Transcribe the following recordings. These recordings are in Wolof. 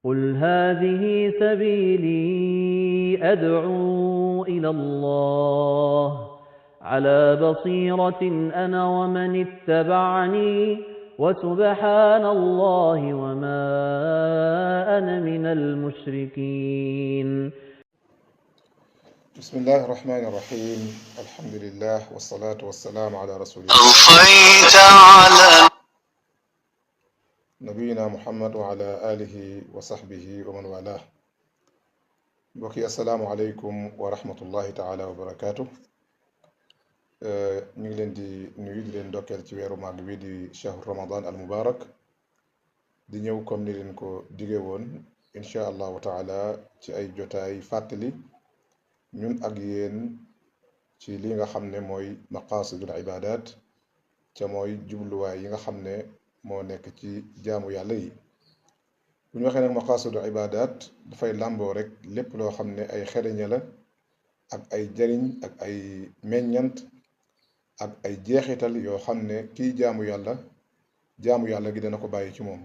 قل هذه سبيلي أدعو إلى الله على بصيرة أنا ومن اتبعني وسبحان الله وما أنا من المشركين. بسم الله الرحمن الرحيم. الحمد لله والصلاة والسلام على رسول الله نبينا محمد وعلى آله وصحبه ومن والاه. بقي السلام عليكم ورحمة الله تعالى وبركاته. ñu ngi leen di nuyu di leen dokkeel ci weeru màgg bi di shahru ramadan al mubarak di ñëw comme ni leen ko dige woon incha allahu taala ci ay jotaay fàttali ñun ak yéen ci li nga xam ne mooy maqasidul ibadat ca mooy jubluwaay yi nga xam ne moo nekk ci jaamu yàlla yi. bu ñu waxee nag maqasidul ibadat dafay làmboo rek lépp loo xam ne ay xereñe la ak ay jariñ ak ay meññant ak ay jeexital yoo xam ne kii jaamu yàlla gi dana ko bàyyi ci moom.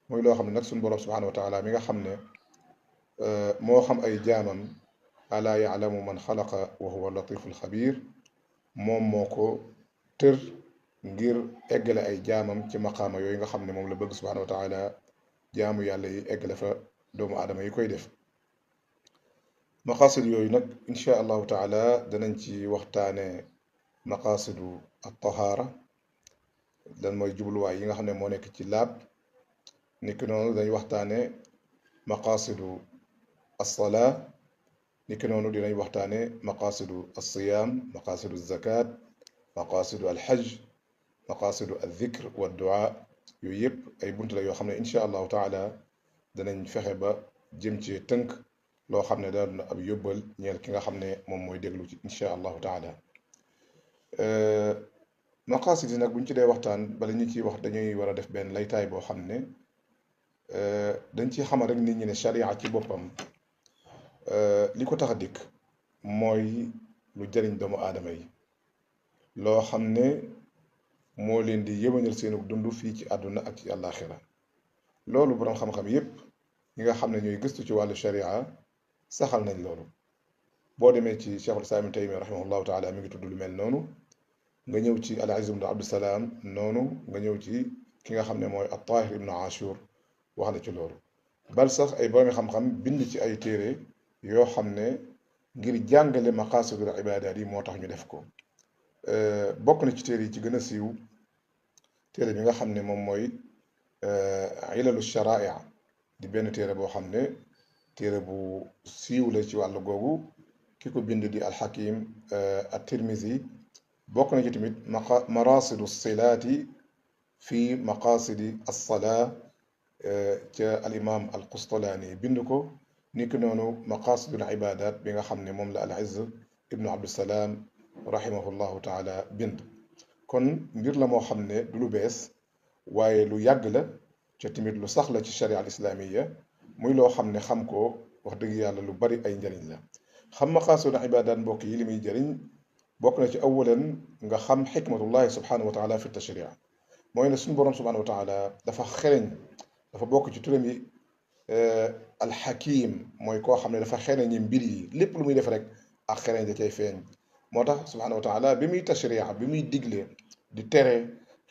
mooy loo xam ne nag suñu borom subhanahu wa taala mi nga xam ne moo xam ay jaamam alaa yaalamu man xalaqa wa huwa latiful xabir moom moo ko tër ngir eggale ay jaamam ci maqaama yooyu nga xam ne moom la bëgg subhanahu wa taala jaamu yàlla yi eggale fa doomu aadama yi koy def. maqasid yooyu nag insha allahu taala danañ ci waxtaane maqasidu at-tahaara lan mooy jubluwaay yi nga xam ne moo nekk ci laab. niki noonu dañuy waxtaane maqasidu as-salaa. niki noonu dinañ waxtaane maqasidu as-siyaam, maqasidu az-zakat, maqasidu al-hajj, maqasidu al-dhikr wa du'a. yooyu yëpp ay bunt la yoo xam ne insha allahu taala danañ fexe ba jëm ci tënk loo xam ne daal na ab yóbbal ñeel ki nga xam ne moom mooy déglu ci insha allahu taala. maqasid yi nag buñ ci dee waxtaan bala ñu ciy wax dañuy war a def benn laytaay boo xam ne dañ ciy xamal rek nit ñi ne sharia ci boppam li ko tax a dikk mooy lu jëriñ doomu aadama yi, loo xam ne moo leen di yëwénal seenu dund fii ci àdduna ak ci àllaaxira. loolu boroom xam-xam yépp ñi nga xam ne ñooy gëstu ci wàllu sharia saxal nañ loolu. boo demee ci cheikhul islam ibn taymiya rahimahullahu taala mi ngi tudd lu mel noonu, nga ñëw ci al izz ibn abdusalaam noonu, nga ñëw ci ki nga xam ne mooy at-tahir ibn ashur wax na ci loolu. bal sax ay boromi xam-xam bind ci ay téere yoo xam ne ngir jàngale maqasidul ibadat yi moo tax ñu def ko. bokk na ci téere yi ci gën a siiw téere bi nga xam ne moom mooy ilalu shara'i di benn téere boo xam ne téere bu siiw la ci wàllu googu. ki ko bind di alxakim at-tirmizi. bokk na ci tamit marasidu silaati fi maqasidi as-salaa ca al imam al qustalaani bind ko. niki noonu maqasidul ibadat bi nga xam ne moom la al izz ibnu abdusalaam rahimahullahu taala bind. kon mbir la moo xam ne du lu bees waaye lu yàgg la ca tamit lu sax la ci sharia al islamiya, muy loo xam ne xam ko wax dëgg yàlla lu bari ay njariñ la. xam maqasidul ibadat mbokk yi li muy jëriñ bokk na ci awalan nga xam xikmatullahi subhanahu wa taala fi tashri'a. mooy ne suñu borom subhanahu wa taala dafa xereñ, dafa bokk ci turam yi alxakim, mooy koo xam ne dafa xereñi mbir yi, lépp lu muy def rek ak xereñ da cay feeñ. moo tax subhanahu wa taala bi muy tashri'a, bi muy digle di tere,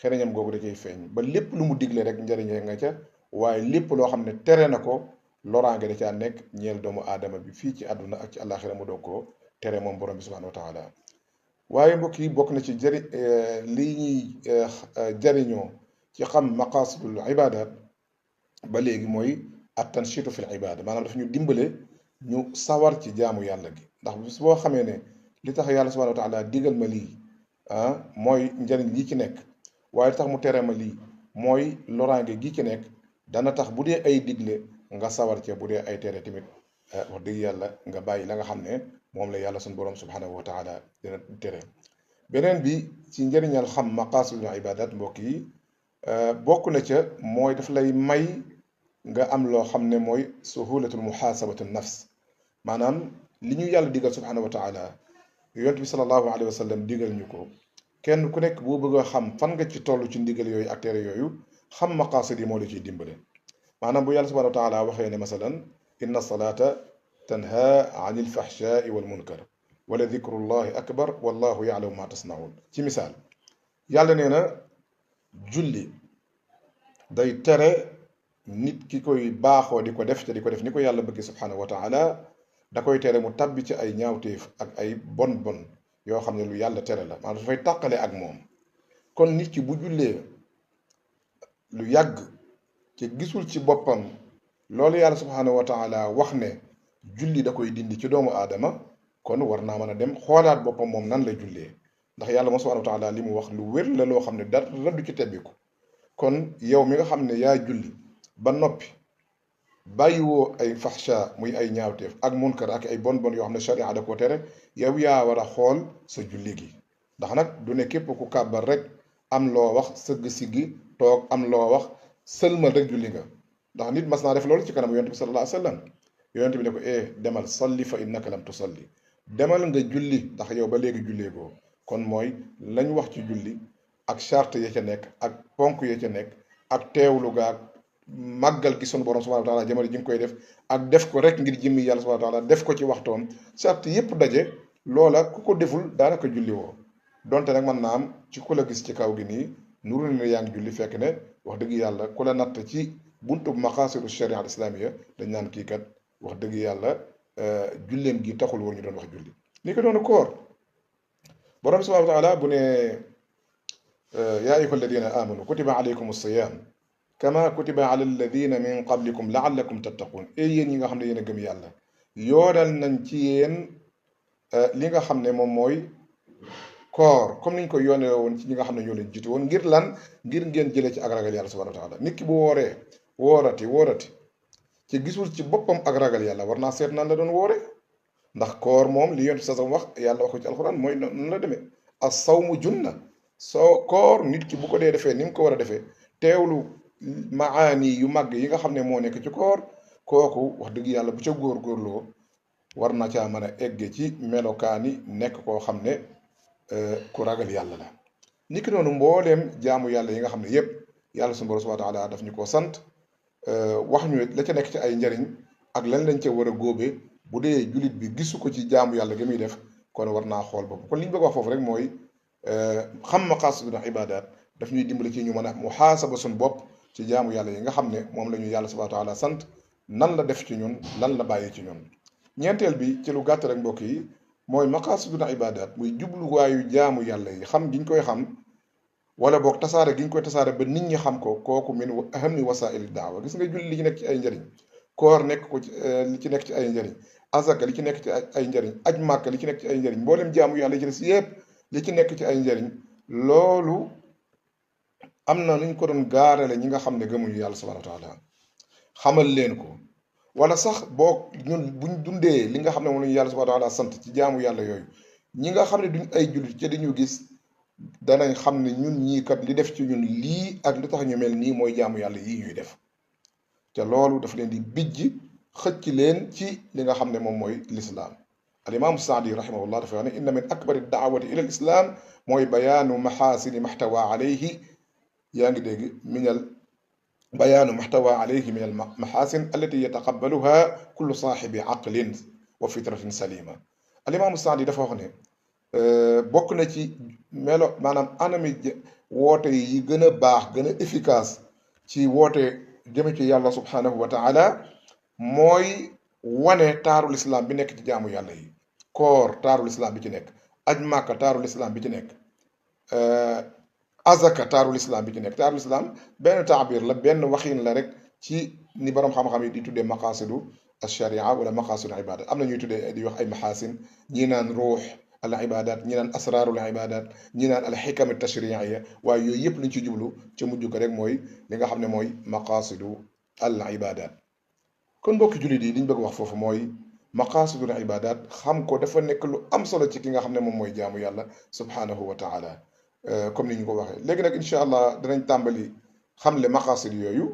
xereñam googu da cay feeñ ba lépp lu mu digle rek njëriñee nga ca, waaye lépp loo xam ne tere na ko loraange da caa nekk ñeel doomu aadama bi fii ci àdduna ak ci àllaaxira mu doog koo tere moom borom bi subhanahu wa taala. waaye mbokk yi bokk na ci li ñuy jariñoo ci xam maqasidul ibadat ba léegi mooy at tanshitu fil ibada, maanaam daf ñu dimbale ñu sawar ci jaamu yàlla gi. ndax bis boo xamee ne li tax yàlla subhanahu wa taala digal ma lii mooy njariñ lii ci nekk, waaye li tax mu tere ma lii mooy loraange gi ci nekk, dana tax bu dee ay digle nga sawar ci, bu dee ay tere tamit wax dëgg yàlla nga bàyyi la nga xam ne moom la yàlla suñu borom subhanahu wa taala dina tere. beneen bi ci njëriñal xam maqasidul ibadat mbokk yi bokk na ca mooy daf lay may nga am loo xam ne mooy suhulatul muhasabatu nafs. maanaam li ñu yàlla digal subhanahu wa taala yonent bi sallallahu alayhi wa sallam digal ñu ko, kenn ku nekk boo bëgg a xam fan nga ci toll ci ndigal yooyu ak tere yooyu, xam maqasid yi moo la ciy dimbale. maanaam bu yàlla subhanahu wa taala waxee ne masalan inna salata tanha an il fahshai wal munkar wala dicrullahi akbar wallahu yaalamu ma tasnaun ci misaal yàlla nee na julli day tere nit ki koy baaxoo di ko def te di ko def ni ko yàlla bëgg subhanahu wa taala da koy tere mu tabbi ci ay ñaawteef ak ay bon bon yoo xam ne lu yàlla tere la maanaam dafay tàqale ak moom kon nit ki bu jullee lu yàgg ci gisul ci boppam loolu yàlla subhanahu wa taala wax ne julli da koy dindi ci doomu aadama kon war naa mën a dem xoolaat boppam moom nan la jullee ndax yàlla moom subhanahu wa taala li mu wax lu wér la loo xam ne dara du ci tebbiku kon yow mi nga xam ne yaa julli ba noppi bàyyiwoo ay fahsha muy ay ñaawteef ak munkar ak ay bon bon yoo xam ne sharia da koo tere yow yaa war a xool sa julli gi ndax nag du ne képp ku kàbbar rek am loo wax sëgg siggi toog am loo wax sëlmal rek julli nga ndax nit mas naa def loolu ci kanam yonent bi sallallahu alayhi wa sallam yonent bi ne ko demal salli fa innaka lam tusalli demal nga julli ndax yow ba léegi jullee goo kon mooy lañ wax ci julli ak charte ya ca nekk ak ponk ya ca nekk ak teewlu gaag màggal gi sunu borom subhanahu wa taala jamono ji nga koy def ak def ko rek ngir jëmmi yàlla subhanahu wa taala def ko ci waxtoom charte yépp daje loola ku ko deful daanaka julli woo donte nag mën naa am ci ku la gis ci kaw gi nii nuru ne yaa ngi julli fekk ne wax dëgg yàlla ku la natt ci buntu maqaasidu sharia al islamiya dañ naan kii kat wax dëgg yàlla julleem gi taxul woon ñu doon wax julli ni ko doon koor borom subhanahu wa taala bu ne yaa ayyuha alladina amanu kutiba alaykum as-siyam kama kutiba ala alladina min qablikum laallakum tattaqun yéen ñi nga xam ne yéen a gëm yàlla yoonal nañ ci yéen li nga xam ne moom mooy koor comme niñ ko yoone woon ci ñi nga xam ne ñoo leen jiitu woon ngir lan ngir ngeen jëlee ci ak ragal yàlla subhanahu wa taala nit ki bu wooree woorati ci gisul ci boppam ak ragal yàlla war naa seet nan la doon woore ndax koor moom li yonent sa wax yàlla wax ko ci alxuraan mooy noonu la demee as-sawmu junna soo koor nit ki bu ko dee defee ni mu ko war a defee teewlu maani yu màgg yi nga xam ne moo nekk ci koor kooku wax dëgg yàlla bu ca góorgóorloo war na caa mën a egge ci melokaani nekk koo xam ne ku ragal yàlla la ni ki noonu mbooleem jaamu yàlla yi nga xam ne yépp yàlla sunu borom subhanahu wa taala daf ñu koo sant wax ñu la ca nekk ci ay njariñ ak lan lañ ca war a góobe bu dee jullit bi gisu ko ci jaamu yàlla gi muy def kon war naa xool bopp kon li ñu bëgg wax foofu rek mooy xam maqasidul ibadat daf ñuy dimbali ci ñu mën a muhaasaba suñu bopp ci jaamu yàlla yi nga xam ne moom la ñu yàlla subhanahu wa taala sant nan la def ci ñun lan la bàyyi ci ñun ñeenteel bi ci lu gàtt rek mbokk yi mooy maqasidul ibadat muy jubluwaayu jaamu yàlla yi xam giñ koy xam wala boog tasaare giñ koy tasaare ba nit ñi xam ko kooku min ahammi wasaili daawa gis nga julli li ci nekk ci ay njëriñ koor nekk ko ci li ci nekk ci ay njëriñ azaka li ci nekk ci ay njëriñ aj màkk li ci nekk ci ay njëriñ mboolem jaamu yàlla yi ci des yépp li ci nekk ci ay njëriñ loolu am na nuñ ko doon gaarale ñi nga xam ne gëmuñu yàlla subhanahu wa taala xamal leen ko wala sax boo ñun buñ dundee li nga xam ne moom la ñu yàlla subhanahu wa taala sant ci jaamu yàlla yooyu ñi nga xam ne duñ ay jullit ci dañu gis danañ xam ne ñun ñii kat li def ci ñun lii ak li tax ñu mel nii mooy jaamu yàlla yii ñuy def te loolu daf leen di bijj xëcc leen ci li nga xam ne moom mooy lislaam al imam saadi rahimahullah dafa wax ne inna min akbari daawati ila al islam mooy bayaanu maxaasini maxtawa alayhi yaa ngi dégg minal bayaanu maxtawa alayhi min al maxaasin allati yataqabbaluha kullu saaxibi aqlin wa fitratin salima al imam saadi dafa wax ne bokk na ci melo maanaam anami woote yi gën a baax gën a efficace ci woote jëme ci yàlla subhanahu wa taala mooy wane taarul islam bi nekk ci jaamu yàlla yi koor taarul islam bi ci nekk aj màkka taarul islam bi ci nekk azaka taarul islam bi ci nekk taarul islam benn taabir la benn waxin la rek ci ni borom xam-xam yi di tuddee maqasidu alsharia wala maqasidu ibadat am na ñuy tuddee di wax ay maxaasin ñi naan ruux al ibadat ñi naan asrarul ibadat ñi naan al xikam tashriiya waaye yooyu yëpp luñ ci jublu ci mujj ko rek mooy li nga xam ne mooy maqasidu al ibadat kon mbokki jullit yi liñ bëgg wax foofu mooy maqasidul ibadat xam ko dafa nekk lu am solo ci ki nga xam ne moom mooy jaamu yàlla subhanahu wa taala comme ni ñu ko waxee léegi nag incha allah danañ tàmbali xamle maqasid yooyu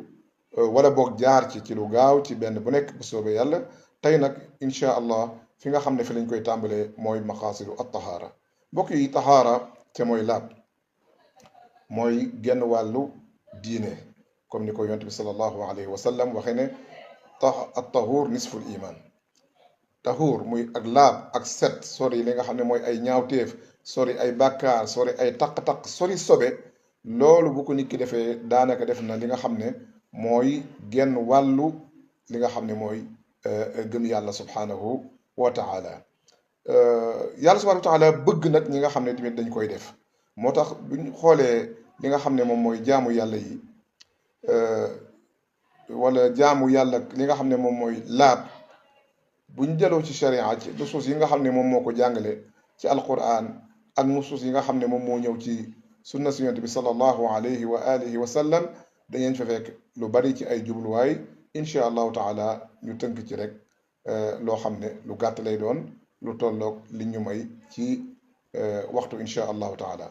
wala boog jaar ci lu gaaw ci benn bu nekk bu soobee yàlla tey nag incha allah fi nga xam ne fi lañ koy tàmbalee mooy maqasidu at tahaara mbokk yi tahaara te mooy laab mooy genn wàllu diine comme ni ko yonent bi sallallahu alayhi wa sallam waxee ne at tahur nisful iman. tahur muy ak laab ak set sori li nga xam ne mooy ay ñaawteef sori ay bàkkaar sori ay taq-taq sori sobe loolu bu ko nit ki defee daanaka def na li nga xam ne mooy genn wàllu li nga xam ne mooy gëm yàlla subhanahu wa taala. yàlla subhanahu wa taala bëgg nag ñi nga xam ne tamit dañ koy def moo tax buñ xoolee li nga xam ne moom mooy jaamu yàlla yi wala jaamu yàlla li nga xam ne moom mooy laab buñ jëloo ci sharia ci nusuus yi nga xam ne moom moo ko jàngale ci alquran ak nusuus yi nga xam ne moom moo ñëw ci sunna si yonent bi sallallahu alayhi wa alihi wa sallam dangeen fa fekk lu bari ci ay jubluwaay incha allahu taala ñu tënk ci rek loo xam ne lu gàtt lay doon lu tolloog li ñu may ci waxtu incha allahu taala.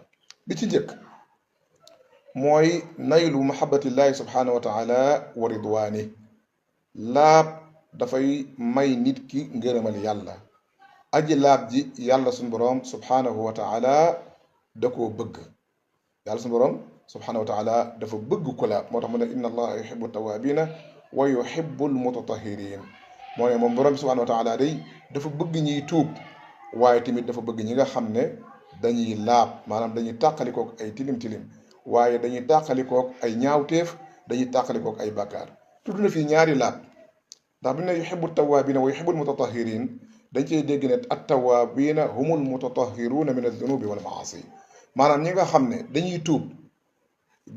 bi ci njëkk mooy naylu mahabbatillahi subhanahu wa taala wa ridwaani. laab dafay may nit ki ngërëmal yàlla. aji laab ji yàlla suñu borom subhanahu wa taala da koo bëgg. yàlla suñu borom subhanahu wa taala dafa bëgg ko laab moo tax mu ne inna allaha yuhibbu tawabina wa yuhibbu almutatahirin. moo ne moom borom subhanahu wa taala day dafa bëgg ñiy tuub waaye tamit dafa bëgg ñi nga xam ne dañuy laab maanaam dañuy tàqalikook ay tilim-tilim waaye dañuy tàqalikook ay ñaawteef dañuy tàqalikook ay bàkkaar. tudd na fii ñaari laab ndax bi ne yuhibbu tawabina wa yuhibbu almutatahirin dañ cey dégg ne at tawabina humul mutatahiruna min aldunubi wal maasi. maanaam ñi nga xam ne dañuy tuub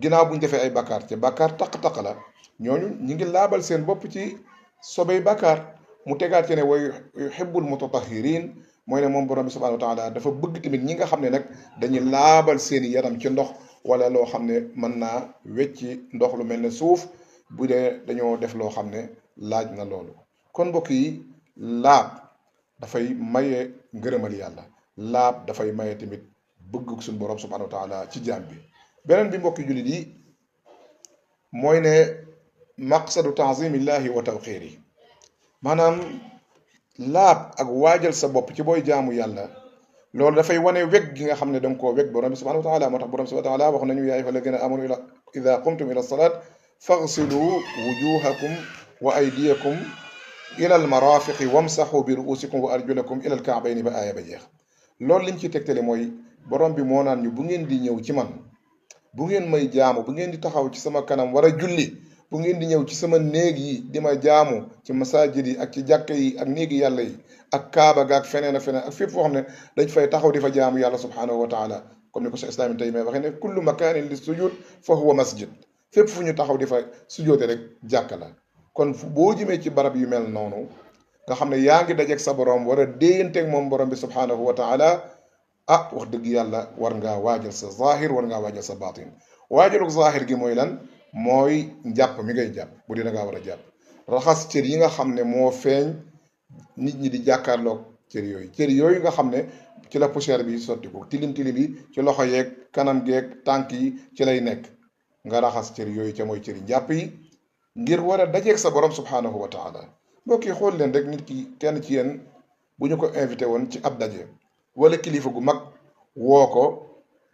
ginnaaw buñ defee ay bàkkaar te bàkkaar taq-taq la ñooñu ñi ngi laabal seen bopp ci sobey bàkkaar. mu tegaat ci ne wa yuhibbul mutatahirin mooy ne moom borom bi subhanahu wa taala dafa bëgg tamit ñi nga xam ne nag dañuy laabal seeni yaram ci ndox wala loo xam ne mën naa wecci ndox lu mel ne suuf bu dee dañoo def loo xam ne laaj na loolu. kon mbokk yi laab dafay maye ngërëmal yàlla. laab dafay maye tamit bëgg suñu borom subhanahu wa taala ci jaam bi. beneen bi mbokki jullit yi mooy ne maqsadu taazimillahi wa tawxiiri. maanaam laab ak waajal sa bopp ci booy jaamu yàlla loolu dafay wane weg gi nga xam ne danga koo weg borom bi subhanahu wa taala moo tax borom subhanahu wa taala wax nañu yaa ayyuha alladina amanu ida qumtum ila salat faghsilu wujuhakum wa aydiyakum ila almarafiqi wamsaxu bi ruusikum wa arjulakum ila alkaabayni ba aaya ba jeex. loolu liñ ci tegtale mooy borom bi moo naan ñu bu ngeen di ñëw ci man bu ngeen may jaamu bu ngeen di taxaw ci sama kanam war a julli bu ngeen di ñëw ci sama néeg yi di ma jaamu ci masajid yi ak ci jàkka yi ak néegi yàlla yi ak kaaba ga ak feneen ak feneen ak fépp foo xam ne dañ fay taxaw di fa jaamu yàlla subhanahu wa taala comme ni ko Cheikh Islam tey may waxee ne kullu makanin li sujud fa huwa masjid. fépp fu ñu taxaw di fa sujoote rek jàkka la. kon boo jëmee ci barab yu mel noonu nga xam ne yaa ngi dajeeg sa borom war a déeyanteeg moom borom bi subhanahu wa taala wax dëgg yàlla war ngaa waajal sa zahir war ngaa waajal sa batin. waajaluk zahir gi mooy lan mooy njàpp mi ngay jàpp bu dee da ngaa war a jàpp raxas cër yi nga xam ne moo feeñ nit ñi di jàkkaarloog cër yooyu nga xam ne ci la poussière bi sotti ko tilim bi ci loxo yeeg kanam geeg tànk yi ci lay nekk nga raxas cër yooyu ca mooy cëri njàpp yi ngir war a dajeeg sa borom subhanahu wa taala. mbokk yi xool leen rek nit ki kenn ci yéen bu ñu ko invité woon ci ab daje wala kilifa gu mag woo ko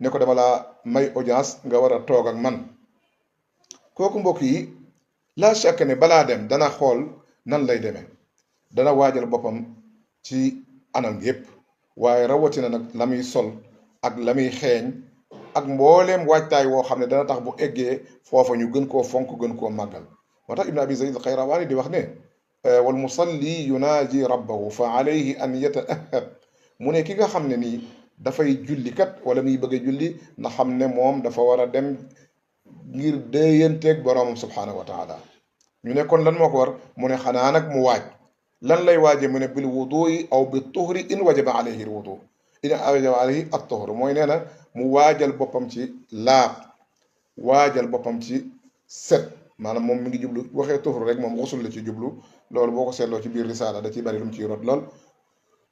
ne ko dama laa may audience nga war a toog ak man. kooku mbokk yi la chaque ne balaa dem dana xool nan lay demee dana waajal boppam ci anam yépp waaye rawatina nag la muy sol ak la muy xeeñ ak mbooleem waajtaay woo xam ne dana tax bu eggee foofa ñu gën koo fonk gën koo màggal. moo tax ibnu abi zayd al-Qayrawaani di wax ne wal musalli yunaaji rabbahu fa alayhi an yataahab. mu ne ki nga xam ne nii dafay julli kat wala muy bëgg a julli na xam ne moom dafa war a dem ngir déeyanteeg boroomam subhanahu wa taala. ñu ne kon lan moo ko war mu ne xanaa nag mu waaj. lan lay waaje mu ne bil wuduyi aw bi tuhri in wajaba alayhi al wudu in wajaba alayhi at tuhru mooy nee na mu waajal boppam ci laab waajal boppam ci set maanaam moom mi ngi jublu waxee tuhru rek moom xusul la ci jublu loolu boo ko seetloo ci biir risaala da ciy bari lu mu ciy rot lool.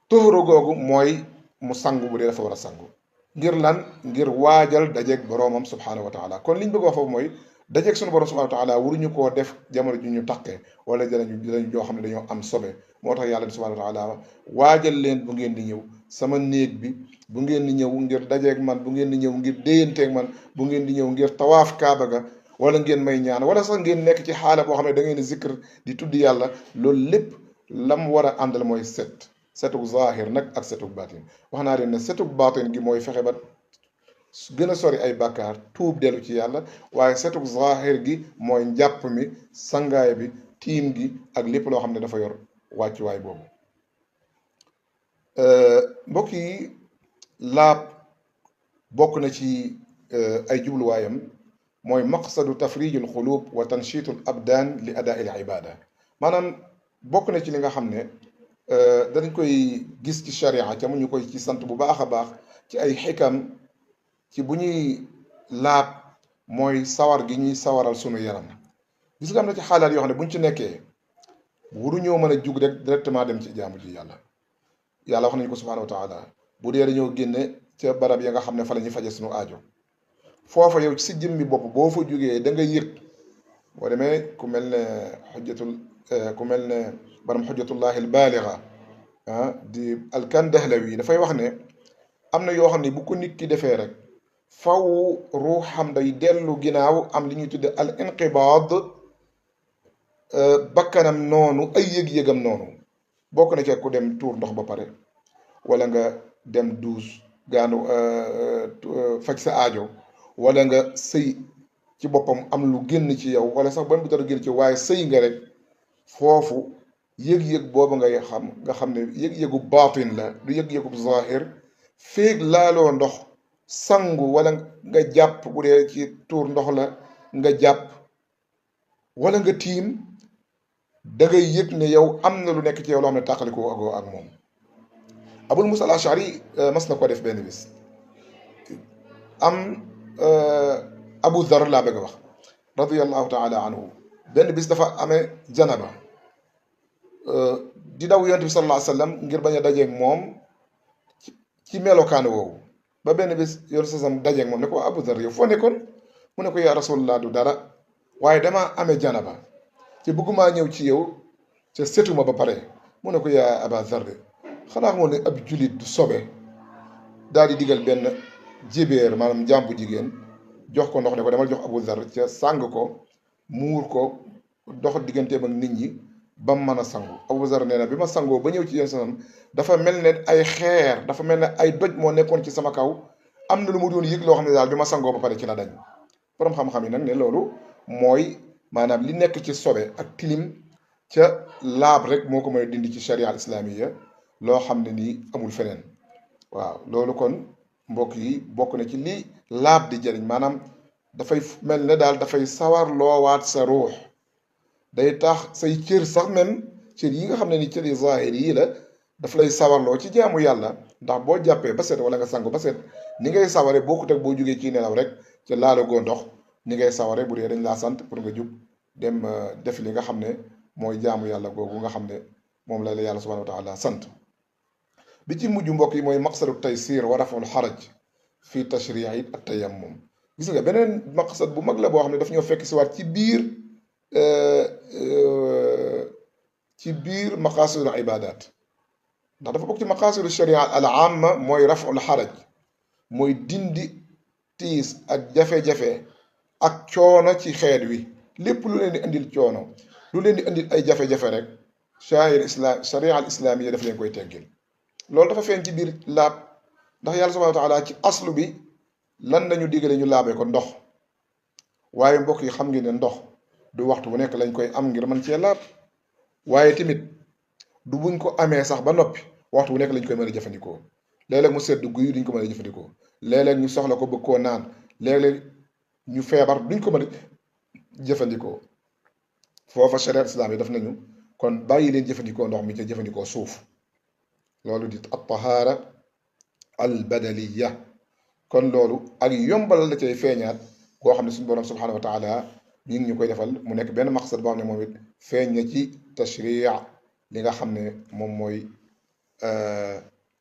tuhru googu mooy mu sangu bu dee dafa war a sangu ngir lan ngir waajal dajeeg boroomam subhanahu wa taala. kon liñ bëgg wax foofu mooy dajeeg sunu borom subhanahu wa taala waruñu koo def jamono ji ñu taqee wala dinañu joo xam ne dañoo am sobe. moo tax yàlla subhanahu wa taala waajal leen bu ngeen di ñëw sama néeg bi bu ngeen di ñëw ngir dajeeg man bu ngeen di ñëw ngir déyanteeg man bu ngeen di ñëw ngir tawaaf kaaba ga wala ngeen may ñaan wala sax ngeen nekk ci xaala boo xam ne da ngeen zikr di tudd yàlla loolu lépp lam war a àndal mooy setug zahir nag ak setug baatin wax naa leen ne setug baatin gi mooy fexe ba gën a sori ay bàkkaar tuub dellu ci yàlla waaye setug zahir gi mooy njàpp mi sangaay bi tiim gi ak lépp loo xam ne dafa yor wàccuwaay boobu mbokk yi laab bokk na ci ay jubluwaayam mooy maqsadu tafrijul xulub wa tanshitul abdaan li adaa'il ibada maanaam bokk na ci li nga xam ne danañ koy gis ci sharia ca mu ñu koy ci sant bu baax a baax ci ay xikam ci bu ñuy laab mooy sawar gi ñuy sawaral sunu yaram gis nga am na ci xaalaat yoo xam ne buñ ci nekkee waruñoo mën a jug rek directement dem ci jaamu ji yàlla wax nañu ko subhanahu wa taala bu dee dañoo génne ca barab ya nga xam ne fa la ñuy faje sunu aajo foofa yow ci si jëmmi bopp boo fa jugee da nga yëg boo demee ku mel ne baram xujjatullahi albaaliga di alkandahlawi dafay wax ne am na yoo xam ne bu ko nit ki defee rek faw ruuxam day dellu ginnaaw am li ñuy tudde al inqibaad bakkanam noonu ay yëg-yëgam noonu bokk na ci ku dem tuur ndox ba pare wala nga dem duus gaanu faj sa aajo wala nga sëy ci boppam am lu génn ci yow wala sax ba mu dara génn ci waaye sëy nga rek foofu yëg-yëg boobu nga xam ne yëg-yëgu baatin la du yëg-yëgu zahir féeg laaloo ndox sangu wala nga jàpp bu dee ci tuur ndox la nga jàpp wala nga tiim da ngay yëg ne yow am na lu nekk ci yow loo xam ne tàqalikoo agoo ak moom Abul Musa al Ashari mas na ko def benn bis am Abu Dhar laa bëgg a wax radiyallahu taala anhu benn bis dafa amee janaba di daw yonent bi sallallahu alayhi wa sallam ngir bañ a dajeeg moom ci melokaan woowu ba benn bis yonent sasam dajeeg moom ne ko Abu Dhar yow foo nekkoon mu ne ko yaa rasulullah du dara waaye damaa amee janaba te bëggumaa ñëw ci yow te setuma ba pare mu ne ko yaa Aba Dhar xanaa xamoon ne ab julit du sobe daal di digal benn jibéer maanaam jàmbu jigéen jox ko ndox ne ko demal jox Abu Dhar ca sàng ko muur ko dox digganteem ak nit ñi ba mu mën a sangu Abu Dhar nee na bi ma sangoo ba ñëw ci yéen sanam dafa mel ne ay xeer dafa mel ne ay doj moo nekkoon ci sama kaw am na lu mu doon yëg loo xam ne daal bi ma sangoo ba pare ci la dañ borom xam-xam yi nag ne loolu mooy maanaam li nekk ci sobe ak tilim ca laab rek moo ko mën a dindi ci sharia al islamiya loo xam ne nii amul feneen waaw loolu kon mbokk yi bokk na ci li laab di jëriñ maanaam dafay mel ne daal dafay sawar loowaat sa ruux day tax say cër sax même cër yi nga xam ne ni cër yi zahir yi la daf lay sawarloo ci jaamu yàlla ndax boo jàppee ba set wala nga sangu ba set ni ngay saware bokkut ak boo jógee ci nelaw rek ca laalagoo ndox ni ngay saware bu dee dañ laa sant pour nga jug dem def li nga xam ne mooy jaamu yàlla googu nga xam ne moom la yàlla subhanahu wa taala sant bi ci mujj mbokk yi mooy maqsadu taysir wa raful xaraj fi tashrii at tayammum gis nga beneen maqsad bu mag la boo xam ne daf ñoo fekk si waat ci biir maqasidul ibadat ndax dafa bokk ci maqasidu sharia al amma mooy raful xaraj mooy dindi tiis ak jafe-jafe ak coono ci xeet wi lépp lu leen di indil coono lu leen di indil ay jafe-jafe rek sharia al islamiyya daf leen koy teggil loolu dafa feeñ ci biir laab ndax yàlla subhanahu wa taala ci aslu bi lan nañu digale ñu laabee ko ndox waaye mbokk yi xam ngeen ne ndox du waxtu bu nekk lañ koy am ngir mën cee laab waaye tamit du buñ ko amee sax ba noppi waxtu bu nekk lañ koy mën a jëfandikoo léeg-léeg mu sedd guy duñ ko mën a jëfandikoo léeg-léeg ñu soxla ko bëgg koo naan léeg-léeg ñu feebar duñ ko mën a jëfandikoo foofa sharia islam yi daf nañu kon bàyyi leen jëfandikoo ndox mi ca jëfandikoo suuf loolu di at tahaara al badaliya kon loolu ak yombal la cay feeñaat koo xam ne suñu borom subhanahu wa taala ñi ngi ñu koy defal mu nekk benn maqsad boo xam ne moom it feeñ na ci tashrii li nga xam ne moom mooy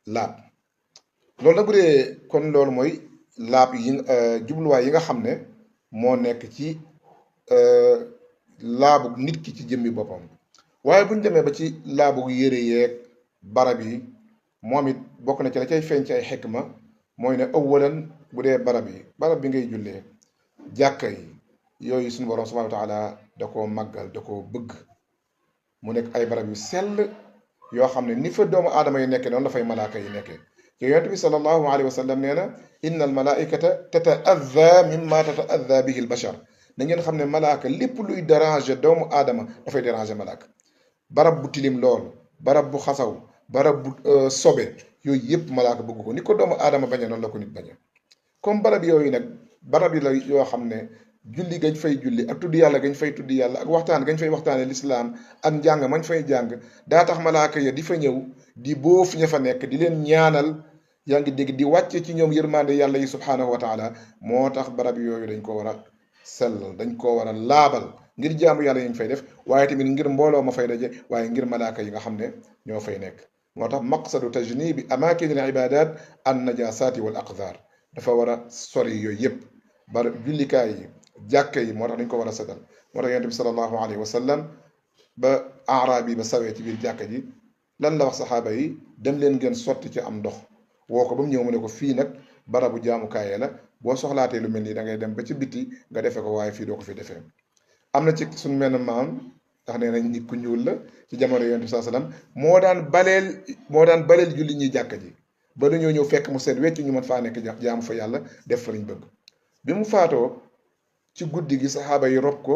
laab loolu nag bu dee kon loolu mooy laab yi jubluwaay yi nga xam ne moo nekk ci laabu nit ki ci jëmmi boppam waaye bu ñu demee ba ci laabu yére yeeg barab yi moom it bokk na ci la cay feeñ ci ay xikma mooy ne awalan bu dee barab bi ngay jullee jàkka yi yooyu suñu borom subhanahu wa taala da koo màggal da koo bëgg mu nekk ay barab yu sell yoo xam ne ni fa doomu aadama yi nekkee noonu la fay malaaka yi nekkee te yonent bi sallallahu alayhi wa sallam nee na inna al malaikata tataadda mimma tataadda bihi al bashar na ngeen xam ne malaaka lépp luy déranger doomu aadama dafay déranger malaaka barab bu tilim lool barab bu xasaw barab bu sobe yooyu yëpp malaaka bëgg ko ni ko doomu aadama bañe noonu la ko nit bañe comme barab yooyu nag barab yi la yoo xam ne julli gañ fay julli ak tudd yàlla gañ fay tudd yàlla ak waxtaan gañ fay waxtaane lislaam ak njàng mañ fay jàng daa tax malaaka ya di fa ñëw di boof ña fa nekk di leen ñaanal yaa ngi dégg di wàcce ci ñoom yërmande yàlla yi subhaanahu wa taala moo tax barab yooyu dañ ko war a sellal dañ ko war a laabal ngir jaamu yàlla yi ñu fay def waaye tamit ngir mbooloo ma fay daje waaye ngir malaaka yi nga xam ne ñoo fay nekk moo tax maqsadu tajnibi amakin al ibadat an najasati wal aqdar dafa war a sori yooyu yëpp bar jullikaay yi jàkka yi moo tax dañ ko war a setal moo tax yonent bi sallallahu alayhi wa sallam ba arab yi ba sawee ci biir jàkka ji lan la wax saxaaba yi dem leen ngeen sotti ci am ndox woo ko ba mu ñëw mu ne ko fii nag barabu jaamukaay la boo soxlaatee lu mel nii da ngay dem ba ci biti nga defee ko waaye fii doo ko fi defee am na ci suñu menn maam ndax nee nañ nit ku ñuul la ci jamono yonent bi sallallahu alayhi wasallam moo daan baleel julli ñi jàkka ji ba dañoo ñëw fekk mu seet wecc ñu mën faa nekk jaamu fa yàlla def fa liñ bëgg bi mu faatoo ci guddi gi saxaaba yi rob ko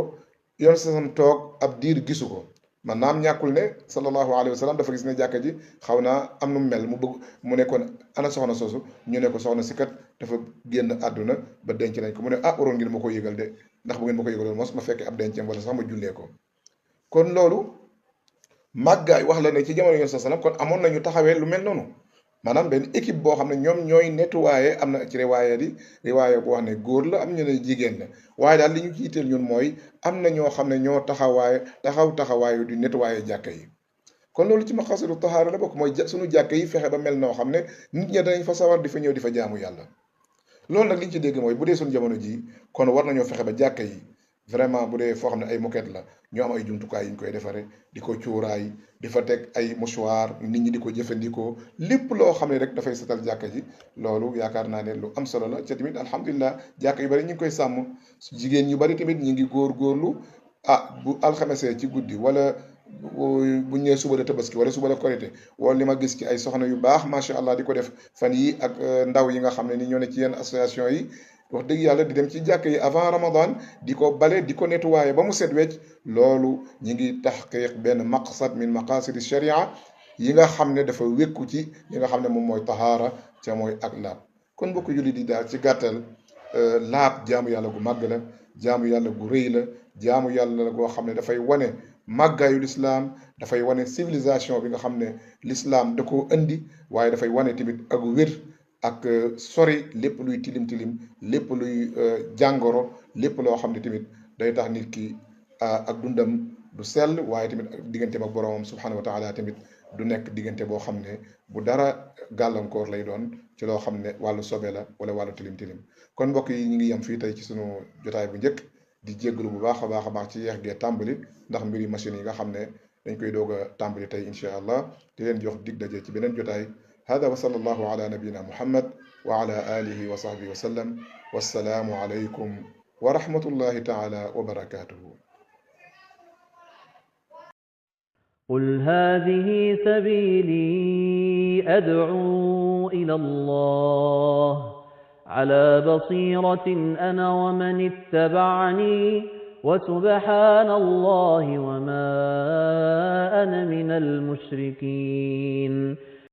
yoon sasam toog ab diir gisu ko man naam ñàkkul ne sallallahu alayhi wa sallam dafa gis ne jàkka ji xaw naa am nu mel mu bëgg mu nekkoon ana soxna soosu ñu ne ko soxna si kat dafa génn àdduna ba denc nañ ko mu ne ah waroon ngeen ma ko yëgal de ndax bu ngeen ma ko yëgaloon mos ma fekkee ab dencam wala sax ma jullee ko kon loolu màggaay wax la ne ci jamono yoon sa sallam kon amoon nañu taxawee lu mel noonu maanaam benn équipe boo xam ne ñoom ñooy nettoyé am na ci riwaaya boo xam ne góor la am ñu ne jigéen la waaye daal li ñu ci yitteel ñun mooy am na ñoo xam ne ñoo taxawaayu di nettoyé jàkka yi kon loolu ci maqasidu tahaara la bokk mooy suñu jàkka yi fexe ba mel noo xam ne nit ñi danañ fa sawar di fa ñëw di fa jaamu yàlla loolu nag li ñu ci dégg mooy bu dee suñu jamono ji kon war nañoo fexe ba jàkka yi vraiment bu dee foo xam ne ay moquette la ñoo am ay jumtukaay yi ñu koy defaree di ko cuuraay di fa teg ay mouchoir nit ñi di ko jëfandikoo lépp loo xam ne rek dafay setal jàkka ji loolu yaakaar naa ne lu am solo la ca tamit alhamdulilah jàkka yu bari ñu ngi koy sàmm jigéen ñu bari tamit ñu ngi góorgóorlu bu alxamesee ci guddi wala bu ñëwee suba la tabaski wala suba la korité wala li ma gis ci ay soxna yu baax macha allah di ko def fan yi ak ndaw yi nga xam ne ni ñoo ne ci yenn association yi wax dëgg yàlla di dem ci jàkk yi avant Ramadan di ko bale di ko nettoyer ba mu set wecc loolu ñi ngi taxqiq benn maqsad min maqasidi sharia yi nga xam ne dafa wékku ci yi nga xam ne moom mooy tahaara ca mooy ak laab kon mbokk julli di daal ci gàttal laab jaamu yàlla gu màgg la jaamu yàlla gu rëy la jaamu yàlla la goo xam ne dafay wane màggaayu lislaam dafay wane civilisation bi nga xam ne lislaam da koo indi waaye dafay wane tamit ak wér ak sori lépp luy tilim tilim lépp luy jàngoro lépp loo xam ne tamit day tax nit ki ak dundam du sell waaye tamit digganteem ak boroomam subhanahu wa taala tamit du nekk diggante boo xam ne bu dara gàllankoor lay doon ci loo xam ne wàllu sobe la wala wàllu tilim tilim kon mbokk yi ñu ngi yem fii tey ci sunu jotaay bu njëkk di jéggalu bu baax a baax ci yeex gee tàmbali ndax mbiri machine yi nga xam ne dañ koy doog a tàmbali tey incha allah di leen jox dig daje ci beneen jotaay hada wa sallallahu ala nabiyina muhammad wa ala alihi wa sahbihi wa sallam wassalaamu alaykum wa rahmatullahi taala wa barakatuhu قل هذه سبيلي أدعو إلى الله على بصيرة أنا ومن اتبعني وسبحان الله وما أنا من المشركين